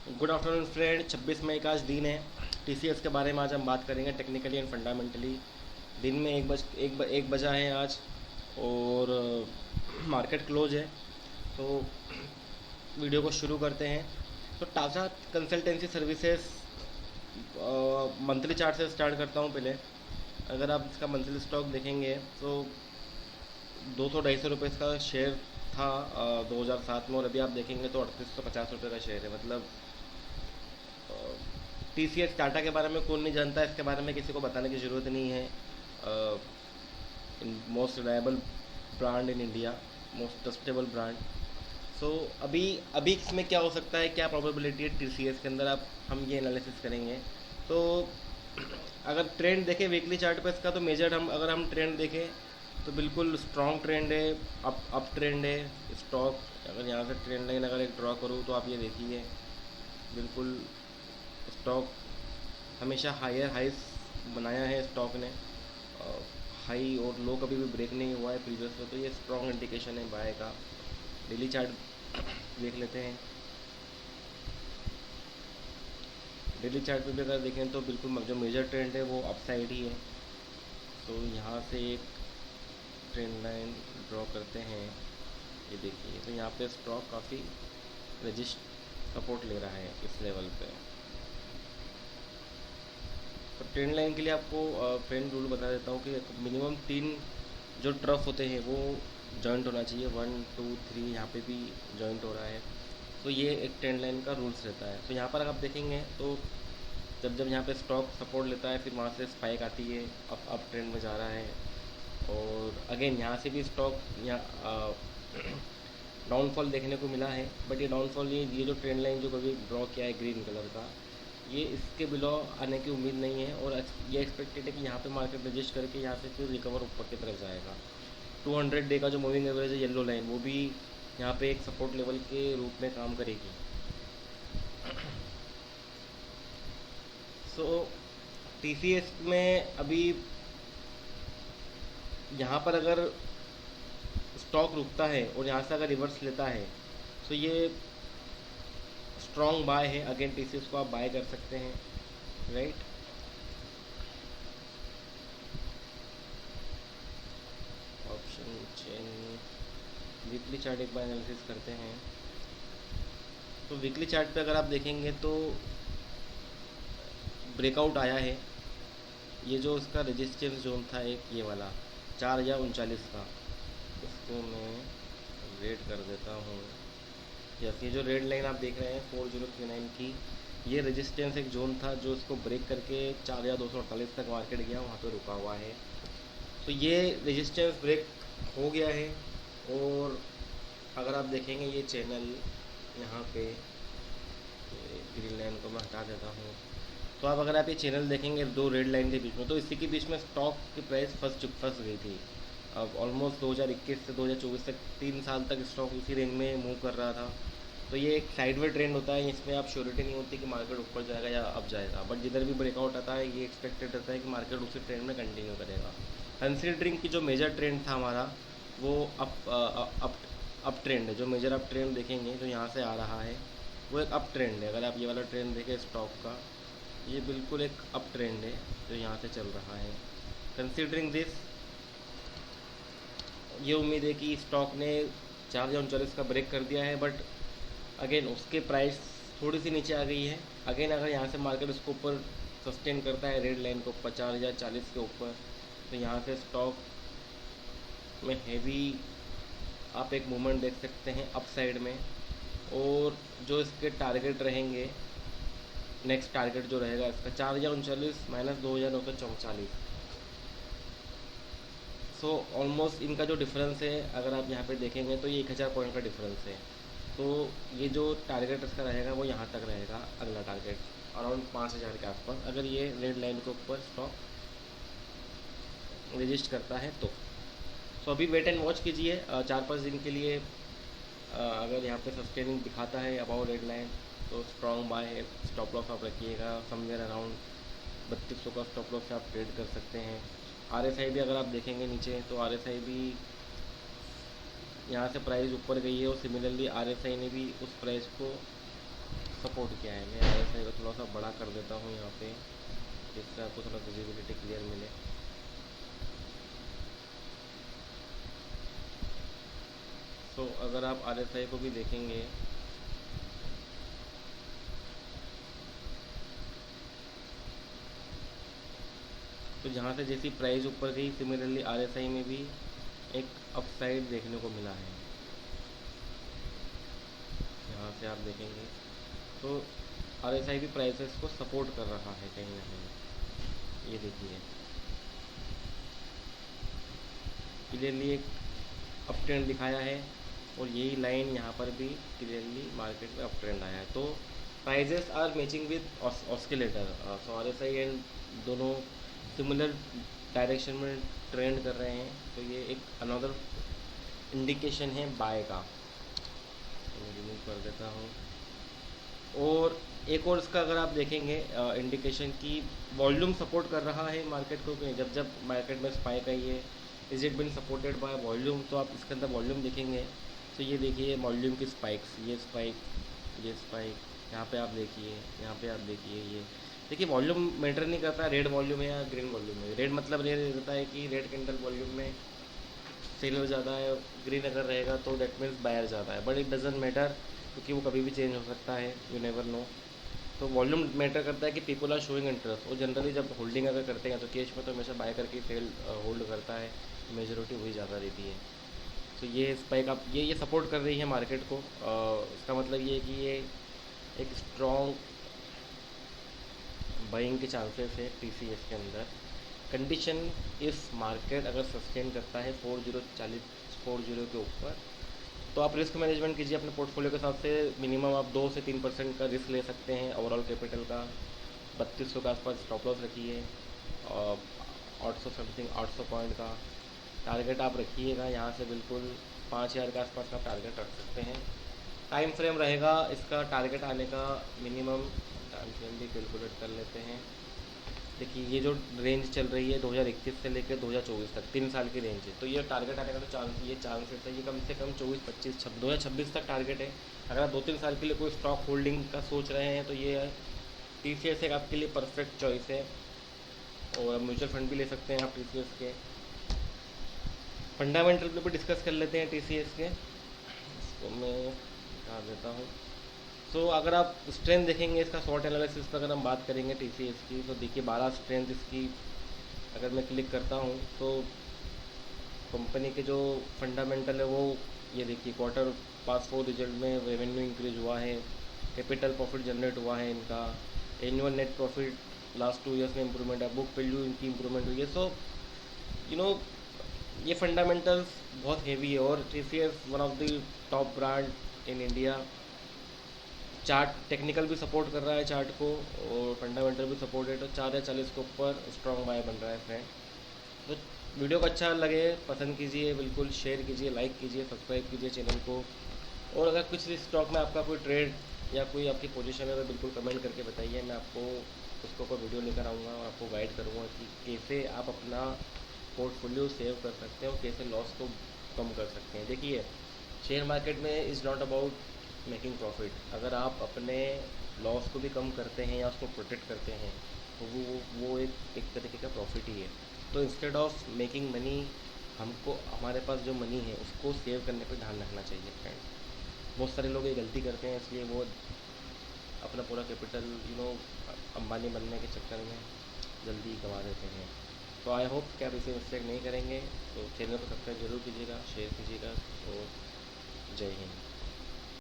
Good afternoon friend. 26 मई का आज दिन है। टीसीएस के बारे में आज हम बात करेंगे टेक्निकली एंड फंडामेंटली। दिन में एक बजा है आज और मार्केट क्लोज है। तो वीडियो को शुरू करते हैं। तो Tata consultancy services monthly chart से स्टार्ट करता हूँ पहले। अगर आप इसका मंथली स्टॉक देखेंगे तो 200-250 रुपये इसका शेयर था 2007 में, और अभी आप देखेंगे तो 3850 रुपये का शेयर है। मतलब टीसीएस टाटा के बारे में कौन नहीं जानता, इसके बारे में किसी को बताने की ज़रूरत नहीं है। Most reliable brand in India, most trustable brand. So अभी अभी इसमें क्या हो सकता है, क्या प्रोबेबिलिटी है टीसीएस के अंदर, आप हम ये एनालिसिस करेंगे। तो अगर ट्रेंड देखें वीकली चार्ट पे इसका, तो मेजर अगर हम ट्रेंड देखें तो बिल्कुल स्ट्रॉन्ग ट्रेंड है, अप ट्रेंड है स्टॉक। अगर यहाँ से ट्रेंड लाइन अगर एक ड्रॉ करूँ तो आप ये देखिए, बिल्कुल स्टॉक हमेशा हायर हाइस बनाया है स्टॉक ने। हाई और लो कभी भी ब्रेक नहीं हुआ है प्रीवियस में, तो ये स्ट्रॉन्ग इंडिकेशन है बाय का। डेली चार्ट देख लेते हैं। डेली चार्ट पे भी अगर देखें तो बिल्कुल जो मेजर ट्रेंड है वो अपसाइड ही है। तो यहाँ से एक ट्रेंड लाइन ड्रॉ करते हैं, ये देखिए। तो यहाँ पे स्टॉक काफ़ी रजिस्ट सपोर्ट ले रहा है इस लेवल पे। तो ट्रेंड लाइन के लिए आपको फ्रेंड रूल बता देता हूँ कि मिनिमम 3 जो ट्रफ होते हैं वो जॉइंट होना चाहिए। 1 2 3 यहाँ पे भी जॉइंट हो रहा है। तो ये एक ट्रेंड लाइन का रूल्स रहता है। तो यहाँ पर अगर आप देखेंगे तो जब जब यहाँ पे स्टॉक सपोर्ट लेता है, फिर वहाँ से स्पाइक आती है, अप ट्रेंड में जा रहा है। और अगेन यहाँ से भी स्टॉक यहाँ डाउनफॉल देखने को मिला है। बट ये डाउनफॉल, ये जो ट्रेंड लाइन जो कभी ड्रॉ किया है ग्रीन कलर का, ये इसके बिलो आने की उम्मीद नहीं है। और ये एक्सपेक्टेड है कि यहाँ पे मार्केट रजिस्ट करके यहाँ से फिर रिकवर ऊपर की तरफ जाएगा। 200 डे का जो मूविंग एवरेज है येलो लाइन, वो भी यहाँ पे एक सपोर्ट लेवल के रूप में काम करेगी। सो टीसीएस में अभी यहाँ पर अगर स्टॉक रुकता है और यहाँ से अगर रिवर्स लेता है तो ये स्ट्रॉन्ग बाय है। अगेन टीसीएस को आप बाय कर सकते हैं, right. Option chain weekly chart एक बार एनालिसिस करते हैं। तो वीकली चार्ट पे अगर आप देखेंगे तो ब्रेकआउट आया है। ये जो इसका रेजिस्टेंस जोन था एक, ये वाला 4039 का, इसको मैं रेड कर देता हूँ। यस, ये जो रेड लाइन आप देख रहे हैं 4039 की, ये रेजिस्टेंस एक जोन था जो इसको ब्रेक करके 4248 तक मार्केट गया, वहाँ पे रुका हुआ है। तो ये रेजिस्टेंस ब्रेक हो गया है। और अगर आप देखेंगे ये चैनल यहाँ पे, ग्रीन लाइन को मैं हटा देता हूँ। तो अब अगर आप ये चैनल देखेंगे दो रेड लाइन के बीच में, तो इसी के बीच में स्टॉक की प्राइस फंस गई थी। अब ऑलमोस्ट 2021 से 2024 तक 3 साल तक स्टॉक इसी रेंज में मूव कर रहा था। तो ये एक साइडवे ट्रेंड होता है, इसमें आप श्योरिटी नहीं होती कि मार्केट ऊपर जाएगा या अप जाएगा। बट जिधर भी ब्रेकआउट आता है ये एक्सपेक्टेड रहता है कि मार्केट उसी ट्रेंड में कंटिन्यू करेगा। कंसिडरिंग की जो मेजर ट्रेंड था हमारा वो अप ट्रेंड है। जो मेजर अप ट्रेंड देखेंगे जो यहाँ से आ रहा है वो एक अप ट्रेंड है। अगर आप ये वाला ट्रेंड देखें स्टॉक का, ये बिल्कुल एक अप ट्रेंड है जो यहाँ से चल रहा है। कंसिडरिंग दिस, ये उम्मीद है कि स्टॉक ने 4039 का ब्रेक कर दिया है। बट अगेन उसके प्राइस थोड़ी सी नीचे आ गई है। अगेन अगर यहाँ से मार्केट उसको ऊपर सस्टेन करता है रेड लाइन को ऊपर 4040 के ऊपर, तो यहाँ से स्टॉक में हैवी आप एक मूवमेंट देख सकते हैं अप साइड में। और जो इसके टारगेट रहेंगे, नेक्स्ट टारगेट जो रहेगा इसका 4039 माइनस 2944। सो ऑलमोस्ट इनका जो डिफरेंस है अगर आप यहाँ पे देखेंगे तो ये 1000 पॉइंट का डिफरेंस है। तो ये जो टारगेट इसका रहेगा वो यहाँ तक रहेगा, अगला टारगेट अराउंड 5000 के आसपास, अगर ये रेड लाइन के ऊपर स्टॉक रजिस्ट करता है तो। सो अभी वेट एंड वॉच कीजिए 4-5 दिन के लिए। अगर यहाँ पे सस्टेनिंग दिखाता है अबाउ रेड लाइन तो स्ट्रॉन्ग बाय है। स्टॉप लॉस आप रखिएगा समवेयर अराउंड 3200 का स्टॉप लॉस से आप ट्रेड कर सकते हैं। आरएसआई भी अगर आप देखेंगे नीचे, तो आरएसआई भी यहाँ से प्राइस ऊपर गई है और सिमिलरली आरएसआई ने भी उस प्राइस को सपोर्ट किया है। मैं RSI को थोड़ा सा बड़ा कर देता हूँ यहाँ पे, जिससे आपको थोड़ा विजिबिलिटी क्लियर मिले। तो अगर आप RSI को भी देखेंगे तो जहाँ से जैसी प्राइस ऊपर गई, सिमिलरली RSI में भी एक अपसाइड देखने को मिला है। यहाँ से आप देखेंगे तो RSI भी प्राइसेस को सपोर्ट कर रहा है कहीं ना कहीं। ये देखिए क्लियरली एक अप ट्रेंड दिखाया है, और यही लाइन यहाँ पर भी क्लियरली मार्केट में अप ट्रेंड आया है। तो prices are matching with oscillator. So RSI and दोनों सिमिलर डायरेक्शन में ट्रेंड कर रहे हैं। तो ये एक अनदर इंडिकेशन है बाय का। मैं रिमूव कर देता हूँ। और एक और इसका अगर आप देखेंगे इंडिकेशन की वॉल्यूम सपोर्ट कर रहा है मार्केट को, जब जब मार्केट में स्पाइक आई है, is it been supported by volume. तो आप इसके अंदर वॉल्यूम देखेंगे तो ये देखिए वॉल्यूम की स्पाइक्स, ये स्पाइक, ये स्पाइक, यहाँ पे आप देखिए, यहाँ पे आप देखिए। ये देखिए वॉल्यूम मैटर नहीं करता रेड वॉल्यूम है या ग्रीन वॉल्यूम है। रेड मतलब ये रहता है कि रेड कैंडल वॉल्यूम में सेलर ज़्यादा है, ग्रीन अगर रहेगा तो दैट मीन्स बायर ज़्यादा है। बट इट डजेंट मैटर, क्योंकि वो कभी भी चेंज हो सकता है, यू नेवर नो। तो वॉल्यूम मैटर करता है कि पीपल आर शोइंग इंटरेस्ट। और जनरली जब होल्डिंग अगर करते हैं तो कैश में तो हमेशा बाय करके सेल होल्ड करता है, मेजोरिटी वही ज़्यादा रहती है। तो ये स्पाइक आप ये सपोर्ट कर रही है मार्केट को। इसका मतलब ये है कि ये एक स्ट्रॉन्ग बाइंग के चांसेस है TCS के अंदर। कंडीशन इस मार्केट अगर सस्टेन करता है 40 के ऊपर, तो आप रिस्क मैनेजमेंट कीजिए अपने पोर्टफोलियो के हिसाब से। मिनिमम आप 2 से 3% का रिस्क ले सकते हैं ओवरऑल कैपिटल का। 3200 के आसपास स्टॉप लॉस रखिए, और 800 समथिंग 800 पॉइंट का टारगेट आप रखिएगा। यहाँ से बिल्कुल 5000 के आसपास का टारगेट रख सकते हैं। टाइम फ्रेम रहेगा इसका टारगेट आने का मिनिमम, टाइम फ्रेम भी कैलकुलेट कर लेते हैं। देखिए ये जो रेंज चल रही है 2021 से लेकर 2024 तक 3 साल की रेंज है। तो ये टारगेट आने का तो चांसेस है, ये कम से कम 2026 तक टारगेट है। अगर आप 2-3 साल के लिए कोई स्टॉक होल्डिंग का सोच रहे हैं तो ये TCS एक आपके लिए परफेक्ट चॉइस है। और आप म्यूचुअल फंड भी ले सकते हैं आप TCS के। फंडामेंटल पे भी डिस्कस कर लेते हैं TCS के, इसको मैं बता देता हूँ। सो अगर आप स्ट्रेंथ देखेंगे इसका, शॉर्ट एनालिसिस पर अगर हम बात करेंगे TCS की, तो देखिए 12 स्ट्रेंथ इसकी अगर मैं क्लिक करता हूँ तो कंपनी के जो फंडामेंटल है वो ये देखिए, क्वार्टर पास 4 रिजल्ट में रेवेन्यू इंक्रीज हुआ है, कैपिटल प्रॉफिट जनरेट हुआ है इनका, annual net profit last 2 years में इंप्रूवमेंट है, बुक वैल्यू इनकी इंप्रूवमेंट हुई है। सो यू नो ये फंडामेंटल्स बहुत हेवी है। और TCS one of the top brand in India. Chart technical भी सपोर्ट कर रहा है चार्ट को, और फंडामेंटल भी सपोर्ट है। तो 4 या 40 के ऊपर स्ट्रॉन्ग बाय बन रहा है फ्रेंड। तो वीडियो को अच्छा लगे पसंद कीजिए, बिल्कुल शेयर कीजिए, लाइक कीजिए, सब्सक्राइब कीजिए चैनल को। और अगर कुछ स्टॉक में आपका कोई ट्रेड या कोई आपकी पोजीशन है तो बिल्कुल कमेंट करके बताइए। मैं आपको उसको कोई वीडियो लेकर आऊँगा और आपको गाइड करूँगा कि कैसे आप अपना पोर्टफोलियो सेव कर सकते हैं और कैसे लॉस को कम कर सकते हैं। देखिए शेयर मार्केट में is not about making profit. अगर आप अपने लॉस को भी कम करते हैं या उसको प्रोटेक्ट करते हैं तो वो एक तरीके का प्रॉफिट ही है। तो इंस्टेड ऑफ मेकिंग मनी, हमको हमारे पास जो मनी है उसको सेव करने पर ध्यान रखना चाहिए फ्रेंड। बहुत सारे लोग ये गलती करते हैं, इसलिए वो अपना पूरा कैपिटल अंबानी बनने के चक्कर में जल्दी गंवा देते हैं। तो आई होप कि आप इसे मिस्टेक नहीं करेंगे। तो चैनल को सब्सक्राइब जरूर कीजिएगा, शेयर कीजिएगा। और जय हिंद।